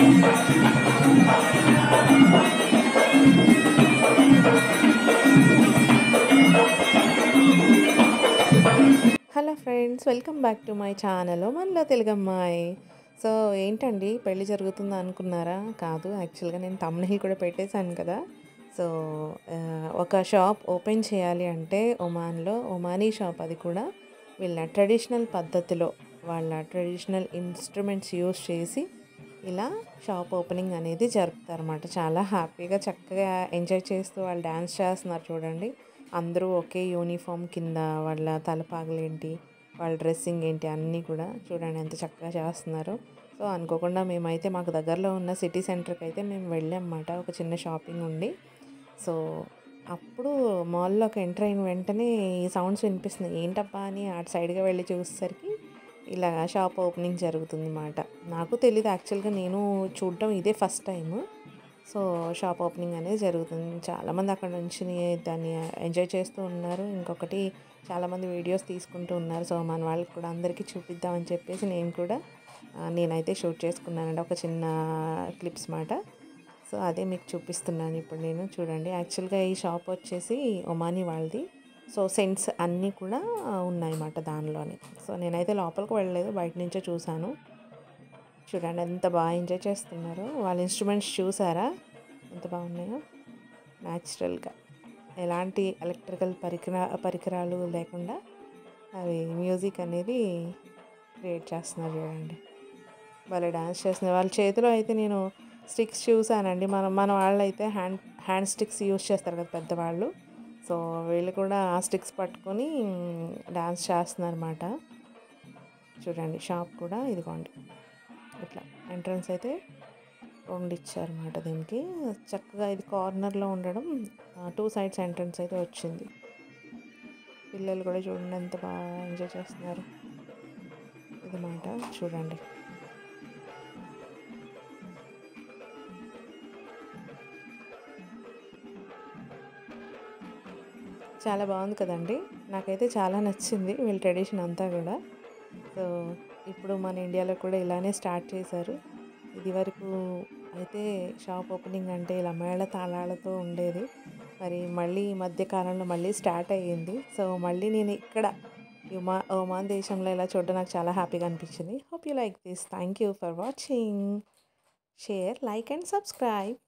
Hello friends, welcome back to my channel మనలో తెలుగమ్మాయి. So ఏంటండి, పెళ్ళి జరుగుతుందా అనుకున్నారా? కాదు, యాక్చువల్గా నేను థంబ్నెయిల్ కూడా పెట్టేశాను కదా. సో ఒక షాప్ ఓపెన్ చేయాలి అంటే ఒమాన్లో, ఒమానీ షాప్, అది కూడా వీళ్ళ ట్రెడిషనల్ పద్ధతిలో వాళ్ళ ట్రెడిషనల్ ఇన్స్ట్రుమెంట్స్ యూస్ చేసి ఇలా షాప్ ఓపెనింగ్ అనేది జరుపుతారన్నమాట. చాలా హ్యాపీగా చక్కగా ఎంజాయ్ చేస్తూ వాళ్ళు డ్యాన్స్ చేస్తున్నారు చూడండి. అందరూ ఒకే యూనిఫామ్ కింద వాళ్ళ తలపాగలేంటి, వాళ్ళ డ్రెస్సింగ్ ఏంటి అన్నీ కూడా చూడండి ఎంత చక్కగా చేస్తున్నారు. సో అనుకోకుండా మేమైతే మాకు దగ్గరలో ఉన్న సిటీ సెంటర్కి అయితే మేము వెళ్ళామన్నమాట, ఒక చిన్న షాపింగ్ ఉండి. సో అప్పుడు మాల్లోకి ఎంటర్ అయిన వెంటనే ఈ సౌండ్స్ వినిపిస్తున్నాయి. ఏంటబ్బా అని అటు సైడ్గా వెళ్ళి చూసేసరికి ఇలా షాప్ ఓపెనింగ్ జరుగుతుంది అన్నమాట. నాకు తెలీదు, యాక్చువల్గా నేను చూడటం ఇదే first time. So shop opening అనేది జరుగుతుంది. చాలామంది అక్కడ నుంచి దాన్ని ఎంజాయ్ చేస్తూ ఉన్నారు. ఇంకొకటి చాలామంది వీడియోస్ తీసుకుంటూ ఉన్నారు. సో మన వాళ్ళకి కూడా అందరికీ చూపిద్దామని చెప్పేసి నేనైతే షూట్ చేసుకున్నానండి, ఒక చిన్న క్లిప్స్ మాట. సో అదే మీకు చూపిస్తున్నాను ఇప్పుడు నేను. చూడండి, యాక్చువల్గా ఈ షాప్ వచ్చేసి ఒమానీ వాళ్ళది. సో సెంట్స్ అన్నీ కూడా ఉన్నాయన్నమాట దానిలోని. సో నేనైతే లోపలికి వెళ్ళలేదు, బయట నుంచే చూశాను. చూడండి ఎంత బాగా ఎంజాయ్ చేస్తున్నారు. వాళ్ళ ఇన్స్ట్రుమెంట్స్ చూసారా ఎంత బాగున్నాయో. న్యాచురల్గా ఎలాంటి ఎలక్ట్రికల్ పరికరాలు లేకుండా అవి మ్యూజిక్ అనేది క్రియేట్ చేస్తున్నారు చూడండి. వాళ్ళు డ్యాన్స్ చేస్తున్నారు. వాళ్ళ చేతిలో అయితే నేను స్టిక్స్ చూసానండి. మన వాళ్ళు అయితే హ్యాండ్ స్టిక్స్ యూస్ చేస్తారు కదా పెద్దవాళ్ళు. సో వీళ్ళు కూడా ఆ స్టిక్స్ పట్టుకొని డ్యాన్స్ చేస్తున్నారు అన్నమాట. చూడండి, షాప్ కూడా ఇదిగోండి ఇట్లా ఎంట్రన్స్ అయితే రెండు ఇచ్చారన్నమాట దీనికి. చక్కగా ఇది కార్నర్లో ఉండడం, టూ సైడ్స్ ఎంట్రన్స్ అయితే వచ్చింది. పిల్లలు కూడా చూడండి ఎంత బాగా ఎంజాయ్ చేస్తున్నారు. ఇది మాట చూడండి. చాలా బాగుంది కదండి, నాకైతే చాలా నచ్చింది వీళ్ళ ట్రెడిషన్ అంతా కూడా. సో ఇప్పుడు మన ఇండియాలో కూడా ఇలానే స్టార్ట్ చేశారు. ఇది వరకు అయితే షాప్ ఓపెనింగ్ అంటే ఇలా మేళ తాళాలతో ఉండేది. మరి మళ్ళీ ఈ మధ్య కాలంలో మళ్ళీ స్టార్ట్ అయ్యింది. సో మళ్ళీ నేను ఇక్కడ ఒమాన్ దేశంలో ఇలా చూడడం నాకు చాలా హ్యాపీగా అనిపించింది. Hope you like this. Thank you for watching. Share, like and subscribe.